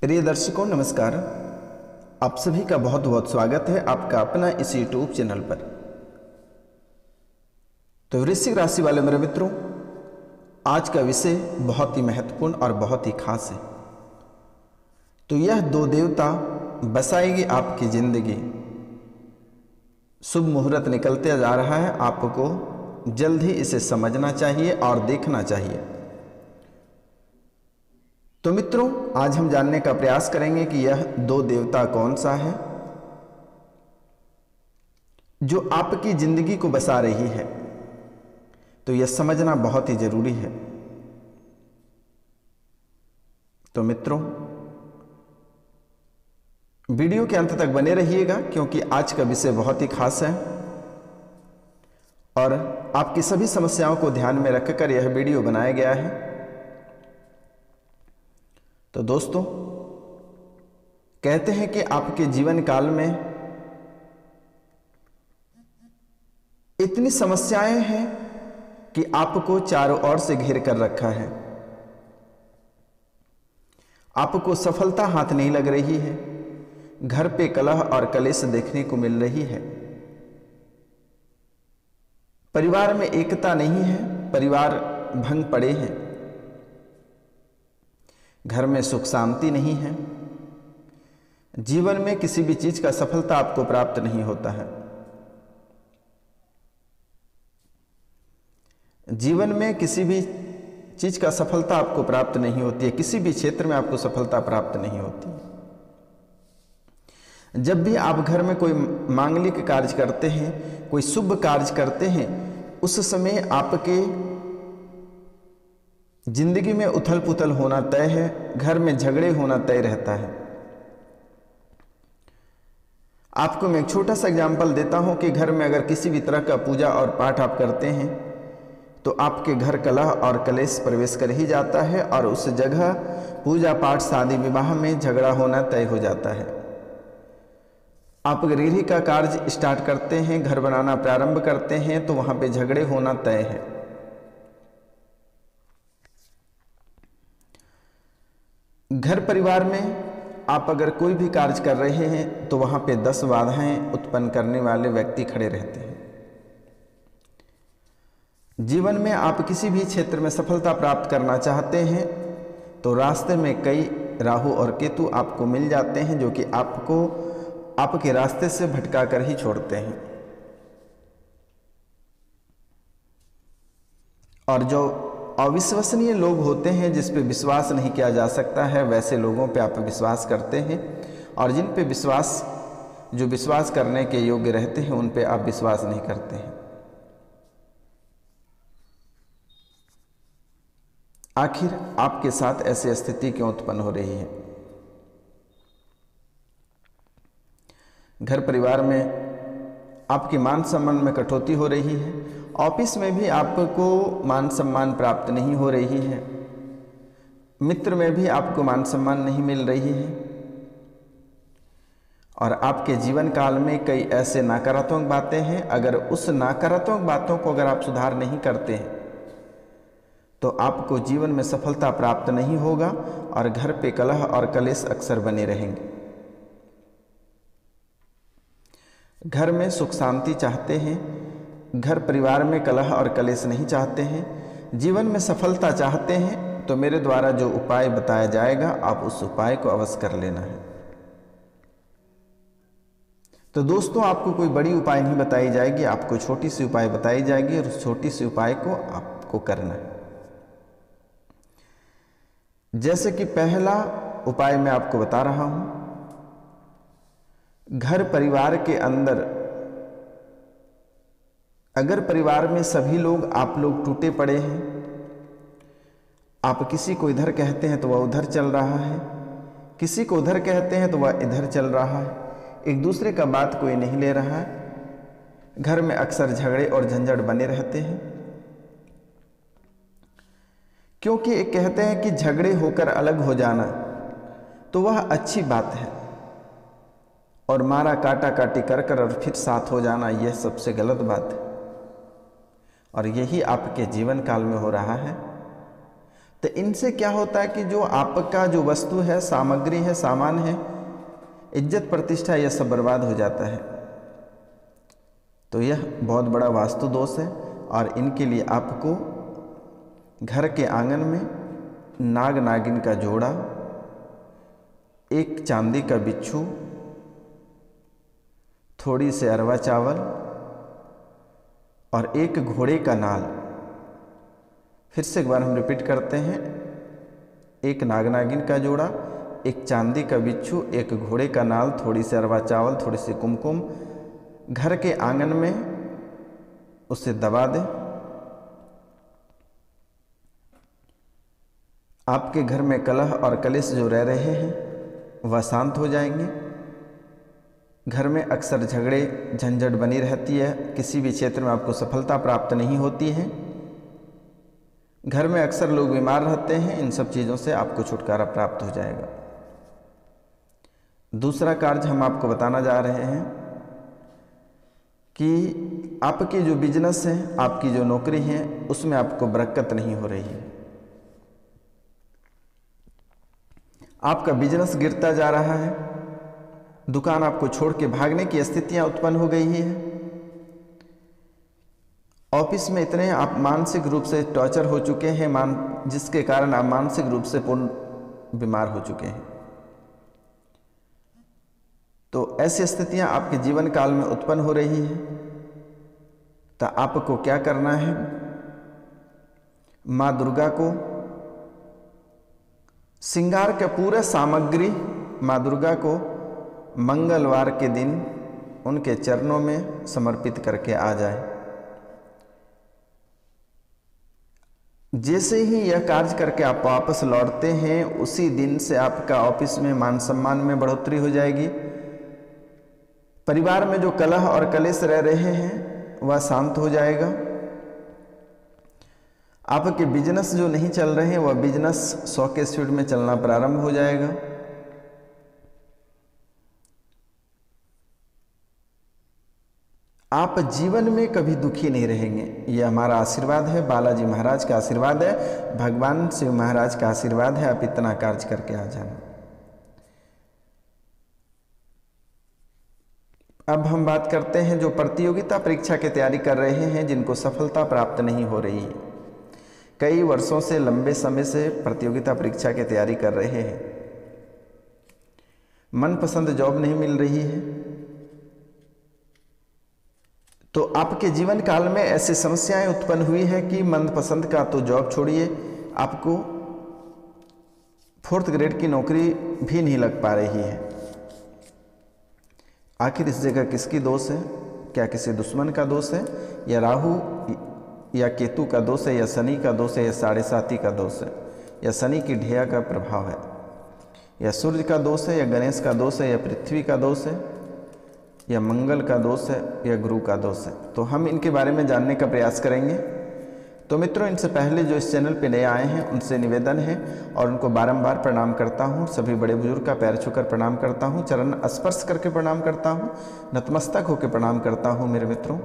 प्रिय दर्शकों नमस्कार। आप सभी का बहुत बहुत स्वागत है आपका अपना इस YouTube चैनल पर। तो वृश्चिक राशि वाले मेरे मित्रों, आज का विषय बहुत ही महत्वपूर्ण और बहुत ही खास है। तो यह दो देवता बसाएगी आपकी जिंदगी। शुभ मुहूर्त निकलते जा रहा है, आपको जल्द ही इसे समझना चाहिए और देखना चाहिए। तो मित्रों, आज हम जानने का प्रयास करेंगे कि यह दो देवता कौन सा है जो आपकी जिंदगी को बसा रही है। तो यह समझना बहुत ही जरूरी है। तो मित्रों, वीडियो के अंत तक बने रहिएगा क्योंकि आज का विषय बहुत ही खास है और आपकी सभी समस्याओं को ध्यान में रखकर यह वीडियो बनाया गया है। तो दोस्तों, कहते हैं कि आपके जीवन काल में इतनी समस्याएं हैं कि आपको चारों ओर से घेर कर रखा है। आपको सफलता हाथ नहीं लग रही है, घर पे कलह और कलेश देखने को मिल रही है, परिवार में एकता नहीं है, परिवार भंग पड़े हैं, घर में सुख शांति नहीं है, जीवन में किसी भी चीज का सफलता आपको प्राप्त नहीं होता है, जीवन में किसी भी चीज का सफलता आपको प्राप्त नहीं होती है, किसी भी क्षेत्र में आपको सफलता प्राप्त नहीं होती है। जब भी आप घर में कोई मांगलिक कार्य करते हैं, कोई शुभ कार्य करते हैं, उस समय आपके जिंदगी में उथल पुथल होना तय है, घर में झगड़े होना तय रहता है। आपको मैं एक छोटा सा एग्जाम्पल देता हूं कि घर में अगर किसी भी तरह का पूजा और पाठ आप करते हैं तो आपके घर कलह और कलेश प्रवेश कर ही जाता है और उस जगह पूजा पाठ शादी विवाह में झगड़ा होना तय हो जाता है। आप गृह का कार्य स्टार्ट करते हैं, घर बनाना प्रारंभ करते हैं तो वहां पे झगड़े होना तय है। घर परिवार में आप अगर कोई भी कार्य कर रहे हैं तो वहां पे 10 बाधाएं उत्पन्न करने वाले व्यक्ति खड़े रहते हैं। जीवन में आप किसी भी क्षेत्र में सफलता प्राप्त करना चाहते हैं तो रास्ते में कई राहु और केतु आपको मिल जाते हैं जो कि आपको आपके रास्ते से भटका कर ही छोड़ते हैं। और जो अविश्वसनीय लोग होते हैं, जिस पे विश्वास नहीं किया जा सकता है, वैसे लोगों पे आप विश्वास करते हैं और जिन पे जो विश्वास करने के योग्य रहते हैं उन पे आप विश्वास नहीं करते हैं। आखिर आपके साथ ऐसी स्थिति क्यों उत्पन्न हो रही है? घर परिवार में आपके मान सम्मान में कटौती हो रही है, ऑफिस में भी आपको मान सम्मान प्राप्त नहीं हो रही है, मित्र में भी आपको मान सम्मान नहीं मिल रही है और आपके जीवन काल में कई ऐसे नकारात्मक बातें हैं। अगर उस नकारात्मक बातों को अगर आप सुधार नहीं करते हैं तो आपको जीवन में सफलता प्राप्त नहीं होगा और घर पे कलह और कलेश अक्सर बने रहेंगे। घर में सुख शांति चाहते हैं, घर परिवार में कलह और कलेश नहीं चाहते हैं, जीवन में सफलता चाहते हैं तो मेरे द्वारा जो उपाय बताया जाएगा आप उस उपाय को अवश्य कर लेना है। तो दोस्तों, आपको कोई बड़ी उपाय नहीं बताई जाएगी, आपको छोटी सी उपाय बताई जाएगी और उस छोटी सी उपाय को आपको करना है। जैसे कि पहला उपाय मैं आपको बता रहा हूं, घर परिवार के अंदर अगर परिवार में सभी लोग आप लोग टूटे पड़े हैं, आप किसी को इधर कहते हैं तो वह उधर चल रहा है, किसी को उधर कहते हैं तो वह इधर चल रहा है, एक दूसरे का बात कोई नहीं ले रहा है, घर में अक्सर झगड़े और झंझट बने रहते हैं। क्योंकि एक कहते हैं कि झगड़े होकर अलग हो जाना तो वह अच्छी बात है और मारा काटा काटी कर और फिर साथ हो जाना यह सबसे गलत बात है और यही आपके जीवन काल में हो रहा है। तो इनसे क्या होता है कि जो आपका जो वस्तु है, सामग्री है, सामान है, इज्जत प्रतिष्ठा, यह सब बर्बाद हो जाता है। तो यह बहुत बड़ा वास्तु दोष है और इनके लिए आपको घर के आंगन में नाग नागिन का जोड़ा, एक चांदी का बिच्छू, थोड़ी से अरवा चावल और एक घोड़े का नाल। फिर से एक बार हम रिपीट करते हैं, एक नाग नागिन का जोड़ा, एक चांदी का बिच्छू, एक घोड़े का नाल, थोड़ी सी अरवा चावल, थोड़ी सी कुमकुम, घर के आंगन में उसे दबा दें। आपके घर में कलह और कलेश जो रह रहे हैं वह शांत हो जाएंगे। घर में अक्सर झगड़े झंझट बनी रहती है, किसी भी क्षेत्र में आपको सफलता प्राप्त नहीं होती है। घर में अक्सर लोग बीमार रहते हैं, इन सब चीज़ों से आपको छुटकारा प्राप्त हो जाएगा। दूसरा कार्य हम आपको बताना जा रहे हैं कि आपकी जो बिजनेस है, आपकी जो नौकरी है, उसमें आपको बरकत नहीं हो रही है। आपका बिजनेस गिरता जा रहा है, दुकान आपको छोड़ के भागने की स्थितियां उत्पन्न हो गई है। ऑफिस में इतने आप मानसिक रूप से टॉर्चर हो चुके हैं, जिसके कारण आप मानसिक रूप से पूर्ण बीमार हो चुके हैं। तो ऐसी स्थितियां आपके जीवन काल में उत्पन्न हो रही है। तो आपको क्या करना है, माँ दुर्गा को श्रृंगार के पूरे सामग्री माँ दुर्गा को मंगलवार के दिन उनके चरणों में समर्पित करके आ जाए। जैसे ही यह कार्य करके आप वापस लौटते हैं, उसी दिन से आपका ऑफिस में मान सम्मान में बढ़ोतरी हो जाएगी। परिवार में जो कलह और कलेश रह रहे हैं वह शांत हो जाएगा। आपके बिजनेस जो नहीं चल रहे हैं वह बिजनेस 100 के स्पीड में चलना प्रारंभ हो जाएगा। आप जीवन में कभी दुखी नहीं रहेंगे। यह हमारा आशीर्वाद है, बालाजी महाराज का आशीर्वाद है, भगवान शिव महाराज का आशीर्वाद है। आप इतना कार्य करके आ जाना। अब हम बात करते हैं जो प्रतियोगिता परीक्षा की तैयारी कर रहे हैं, जिनको सफलता प्राप्त नहीं हो रही है। कई वर्षों से, लंबे समय से प्रतियोगिता परीक्षा की तैयारी कर रहे हैं, मनपसंद जॉब नहीं मिल रही है। तो आपके जीवन काल में ऐसी समस्याएं उत्पन्न हुई है कि मनपसंद का तो जॉब छोड़िए, आपको 4th ग्रेड की नौकरी भी नहीं लग पा रही है। आखिर इस जगह किसकी दोष है? क्या किसी दुश्मन का दोष है, या राहु या केतु का दोष है, या शनि का दोष है, या 7.5 का दोष है, या शनि की ढैया का प्रभाव है, या सूर्य का दोष है, या गणेश का दोष है, या पृथ्वी का दोष है, या मंगल का दोष है, या गुरु का दोष है? तो हम इनके बारे में जानने का प्रयास करेंगे। तो मित्रों, इनसे पहले जो इस चैनल पर नए आए हैं उनसे निवेदन है और उनको बारंबार प्रणाम करता हूं। सभी बड़े बुजुर्ग का पैर छूकर प्रणाम करता हूं, चरण स्पर्श करके प्रणाम करता हूं, नतमस्तक होकर प्रणाम करता हूं। मेरे मित्रों,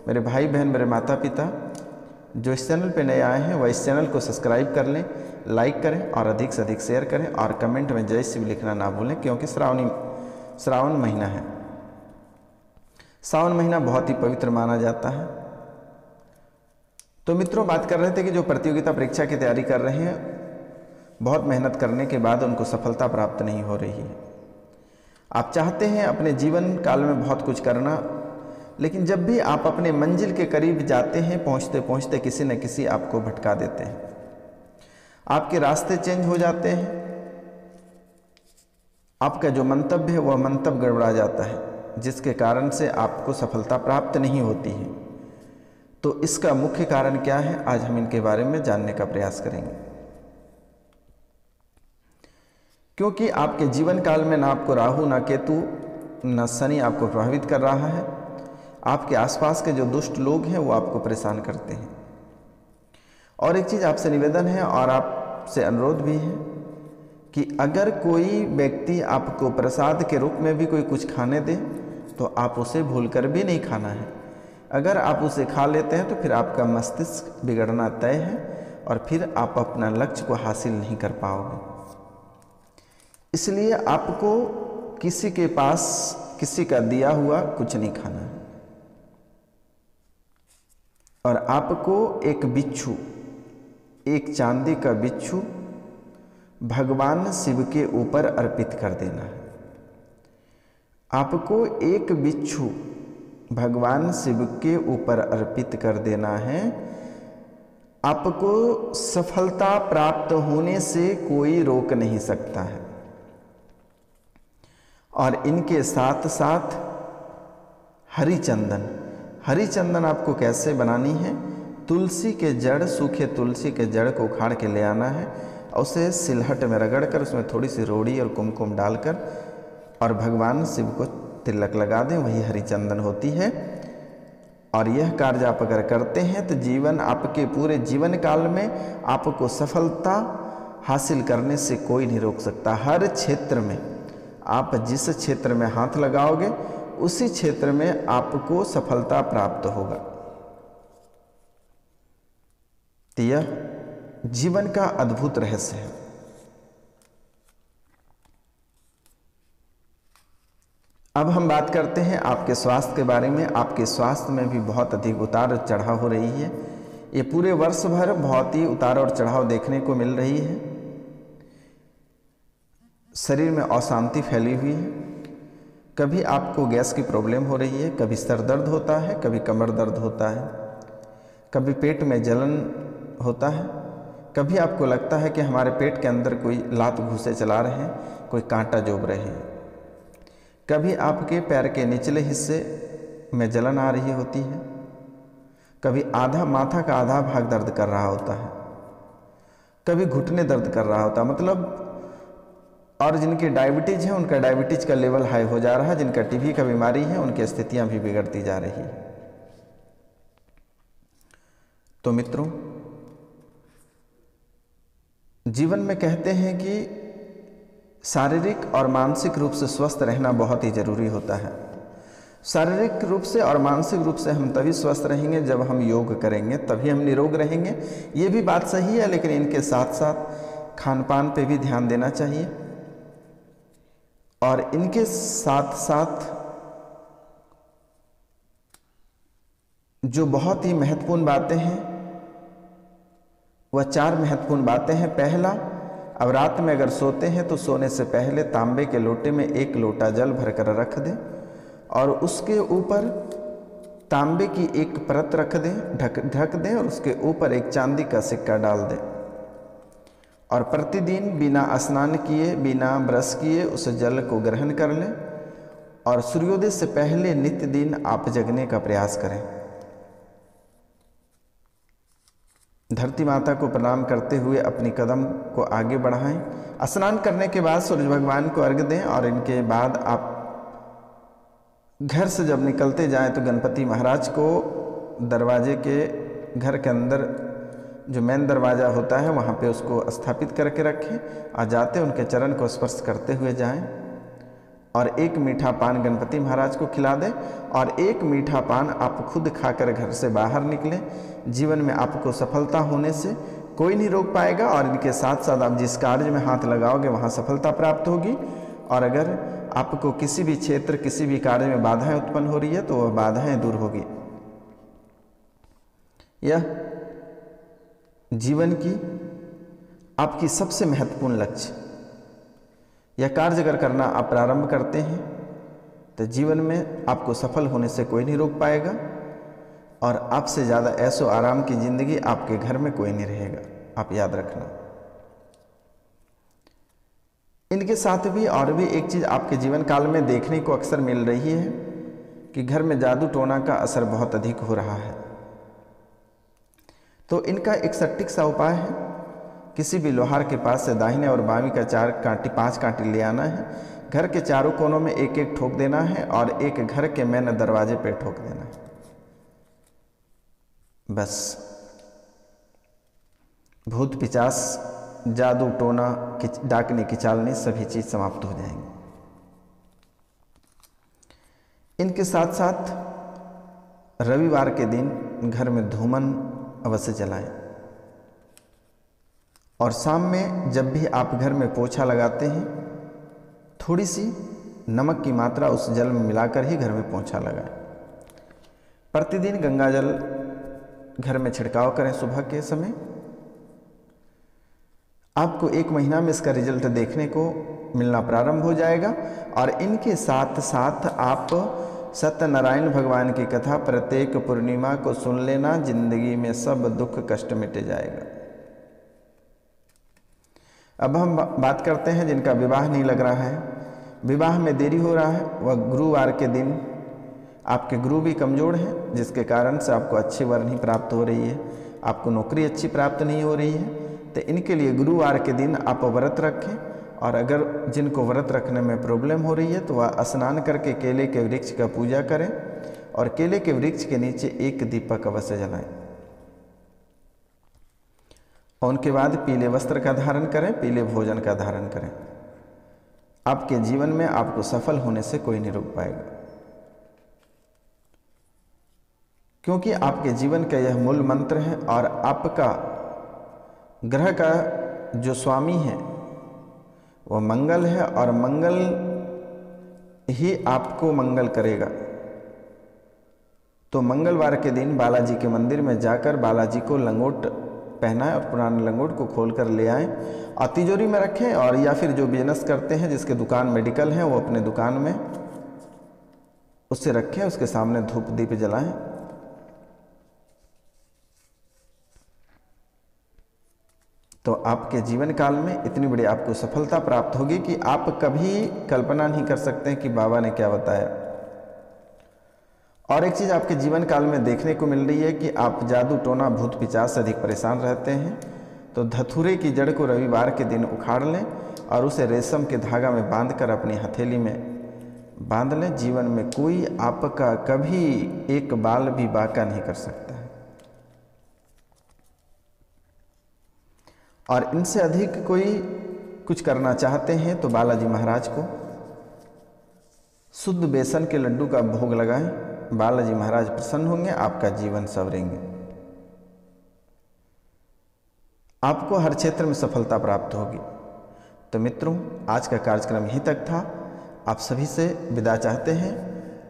मेरे भाई बहन, मेरे माता पिता जो इस चैनल पे नए आए हैं वह इस चैनल को सब्सक्राइब कर लें, लाइक करें और अधिक से अधिक शेयर करें और कमेंट में जय शिव लिखना ना भूलें, क्योंकि श्रावण महीना है। सावन महीना बहुत ही पवित्र माना जाता है। तो मित्रों, बात कर रहे थे कि जो प्रतियोगिता परीक्षा की तैयारी कर रहे हैं, बहुत मेहनत करने के बाद उनको सफलता प्राप्त नहीं हो रही है। आप चाहते हैं अपने जीवन काल में बहुत कुछ करना, लेकिन जब भी आप अपने मंजिल के करीब जाते हैं, पहुंचते पहुंचते किसी न किसी आपको भटका देते हैं, आपके रास्ते चेंज हो जाते हैं, आपका जो मंतव्य है वह मंतव्य गड़बड़ा जाता है, जिसके कारण से आपको सफलता प्राप्त नहीं होती है। तो इसका मुख्य कारण क्या है, आज हम इनके बारे में जानने का प्रयास करेंगे। क्योंकि आपके जीवन काल में ना आपको राहु, ना केतु, ना शनि आपको प्रभावित कर रहा है। आपके आसपास के जो दुष्ट लोग हैं वो आपको परेशान करते हैं। और एक चीज़ आपसे निवेदन है और आपसे अनुरोध भी है कि अगर कोई व्यक्ति आपको प्रसाद के रूप में भी कोई कुछ खाने दे तो आप उसे भूलकर भी नहीं खाना है। अगर आप उसे खा लेते हैं तो फिर आपका मस्तिष्क बिगड़ना तय है और फिर आप अपना लक्ष्य को हासिल नहीं कर पाओगे। इसलिए आपको किसी के पास किसी का दिया हुआ कुछ नहीं खाना है, और आपको एक बिच्छू, एक चांदी का बिच्छू भगवान शिव के ऊपर अर्पित कर देना है। आपको एक बिच्छू भगवान शिव के ऊपर अर्पित कर देना है। आपको सफलता प्राप्त होने से कोई रोक नहीं सकता है। और इनके साथ साथ हरी चंदन आपको कैसे बनानी है? तुलसी के जड़, सूखे तुलसी के जड़ को उखाड़ के ले आना है और उसे सिलहट में रगड़कर उसमें थोड़ी सी रोड़ी और कुमकुम डालकर और भगवान शिव को तिलक लगा दें, वही हरी चंदन होती है। और यह कार्य आप अगर करते हैं तो जीवन, आपके पूरे जीवन काल में आपको सफलता हासिल करने से कोई नहीं रोक सकता। हर क्षेत्र में आप जिस क्षेत्र में हाथ लगाओगे उसी क्षेत्र में आपको सफलता प्राप्त होगा। तो यह जीवन का अद्भुत रहस्य है। अब हम बात करते हैं आपके स्वास्थ्य के बारे में। आपके स्वास्थ्य में भी बहुत अधिक उतार चढ़ाव हो रही है। ये पूरे वर्ष भर बहुत ही उतार और चढ़ाव देखने को मिल रही है। शरीर में अशांति फैली हुई है। कभी आपको गैस की प्रॉब्लम हो रही है, कभी सर दर्द होता है, कभी कमर दर्द होता है, कभी पेट में जलन होता है, कभी आपको लगता है कि हमारे पेट के अंदर कोई लात घुसे चला रहे हैं, कोई कांटा जोब रहे हैं, कभी आपके पैर के निचले हिस्से में जलन आ रही होती है, कभी आधा माथा का आधा भाग दर्द कर रहा होता है, कभी घुटने दर्द कर रहा होता है, मतलब। और जिनकी डायबिटीज है उनका डायबिटीज का लेवल हाई हो जा रहा है, जिनका टीबी का बीमारी है उनकी स्थितियां भी बिगड़ती जा रही है। तो मित्रों, जीवन में कहते हैं कि शारीरिक और मानसिक रूप से स्वस्थ रहना बहुत ही जरूरी होता है। शारीरिक रूप से और मानसिक रूप से हम तभी स्वस्थ रहेंगे जब हम योग करेंगे, तभी हम निरोग रहेंगे। ये भी बात सही है, लेकिन इनके साथ साथ खान पान पे भी ध्यान देना चाहिए। और इनके साथ साथ जो बहुत ही महत्वपूर्ण बातें हैं वह 4 महत्वपूर्ण बातें हैं। पहला, अब रात में अगर सोते हैं तो सोने से पहले तांबे के लोटे में 1 लोटा जल भरकर रख दें और उसके ऊपर तांबे की एक परत रख दें, ढक दें और उसके ऊपर एक चांदी का सिक्का डाल दें। और प्रतिदिन बिना स्नान किए, बिना ब्रश किए उस जल को ग्रहण कर लें और सूर्योदय से पहले नित्य दिन आप जगने का प्रयास करें। धरती माता को प्रणाम करते हुए अपनी कदम को आगे बढ़ाएं। स्नान करने के बाद सूर्य भगवान को अर्घ्य दें और इनके बाद आप घर से जब निकलते जाएं तो गणपति महाराज को दरवाजे के, घर के अंदर जो मेन दरवाज़ा होता है वहाँ पे उसको स्थापित करके रखें और जाते उनके चरण को स्पर्श करते हुए जाएं और 1 मीठा पान गणपति महाराज को खिला दें और 1 मीठा पान आप खुद खाकर घर से बाहर निकलें। जीवन में आपको सफलता होने से कोई नहीं रोक पाएगा और इनके साथ साथ आप जिस कार्य में हाथ लगाओगे वहाँ सफलता प्राप्त होगी। और अगर आपको किसी भी क्षेत्र, किसी भी कार्य में बाधाएं उत्पन्न हो रही है तो वह बाधाएं दूर होगी। यह जीवन की आपकी सबसे महत्वपूर्ण लक्ष्य। यह कार्य अगर करना आप प्रारंभ करते हैं तो जीवन में आपको सफल होने से कोई नहीं रोक पाएगा और आपसे ज़्यादा ऐशो आराम की ज़िंदगी आपके घर में कोई नहीं रहेगा, आप याद रखना। इनके साथ भी और भी एक चीज़ आपके जीवन काल में देखने को अक्सर मिल रही है कि घर में जादू टोना का असर बहुत अधिक हो रहा है। तो इनका एक सटीक सा उपाय है, किसी भी लोहार के पास से दाहिने और बावीं का 5 कांटे ले आना है, घर के चारों कोनों में 1-1 ठोक देना है और एक घर के मेन दरवाजे पे ठोक देना है। बस भूत पिचास, जादू टोना, डाकनी किचालनी सभी चीज समाप्त हो जाएंगी। इनके साथ साथ रविवार के दिन घर में धूमन अवश्य जलाएं। और शाम में जब भी आप घर में पोछा लगाते हैं, थोड़ी सी नमक की मात्रा उस जल में मिलाकर ही घर में पोछा लगाएं। प्रतिदिन गंगा जल घर में छिड़काव करें सुबह के समय। आपको 1 महीना में इसका रिजल्ट देखने को मिलना प्रारंभ हो जाएगा। और इनके साथ साथ आप सत्यनारायण भगवान की कथा प्रत्येक पूर्णिमा को सुन लेना, जिंदगी में सब दुख कष्ट मिट जाएगा। अब हम बात करते हैं जिनका विवाह नहीं लग रहा है, विवाह में देरी हो रहा है। वह गुरुवार के दिन आपके गुरु भी कमज़ोर हैं, जिसके कारण से आपको अच्छी वर नहीं प्राप्त हो रही है, आपको नौकरी अच्छी प्राप्त नहीं हो रही है। तो इनके लिए गुरुवार के दिन आप व्रत रखें। और अगर जिनको व्रत रखने में प्रॉब्लम हो रही है तो वह स्नान करके केले के वृक्ष का पूजा करें और केले के वृक्ष के नीचे 1 दीपक अवश्य जलाएं। और उनके बाद पीले वस्त्र का धारण करें, पीले भोजन का धारण करें। आपके जीवन में आपको सफल होने से कोई नहीं रोक पाएगा, क्योंकि आपके जीवन का यह मूल मंत्र है। और आपका ग्रह का जो स्वामी है वह मंगल है, और मंगल ही आपको मंगल करेगा। तो मंगलवार के दिन बालाजी के मंदिर में जाकर बालाजी को लंगोट पहनाएं और पुराने लंगोट को खोलकर ले आएं और तिजोरी में रखें। और या फिर जो बिजनेस करते हैं, जिसके दुकान मेडिकल है, वो अपने दुकान में उससे रखें, उसके सामने धूप दीप जलाएं। तो आपके जीवन काल में इतनी बड़ी आपको सफलता प्राप्त होगी कि आप कभी कल्पना नहीं कर सकते कि बाबा ने क्या बताया। और एक चीज़ आपके जीवन काल में देखने को मिल रही है कि आप जादू टोना भूत पिशाच से अधिक परेशान रहते हैं। तो धतूरे की जड़ को रविवार के दिन उखाड़ लें और उसे रेशम के धागा में बांधकर अपनी हथेली में बांध लें। जीवन में कोई आपका कभी एक बाल भी बाका नहीं कर सकता है। और इनसे अधिक कोई कुछ करना चाहते हैं तो बालाजी महाराज को शुद्ध बेसन के लड्डू का भोग लगाएं। बालाजी महाराज प्रसन्न होंगे, आपका जीवन संवरेंगे, आपको हर क्षेत्र में सफलता प्राप्त होगी। तो मित्रों, आज का कार्यक्रम यहीं तक था। आप सभी से विदा चाहते हैं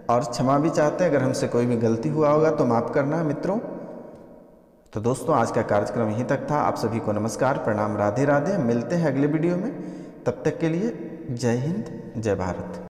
और क्षमा भी चाहते हैं। अगर हमसे कोई भी गलती हुआ होगा तो माफ़ करना मित्रों। तो दोस्तों, आज का कार्यक्रम यहीं तक था। आप सभी को नमस्कार, प्रणाम, राधे राधे। मिलते हैं अगले वीडियो में। तब तक के लिए जय हिंद, जय भारत।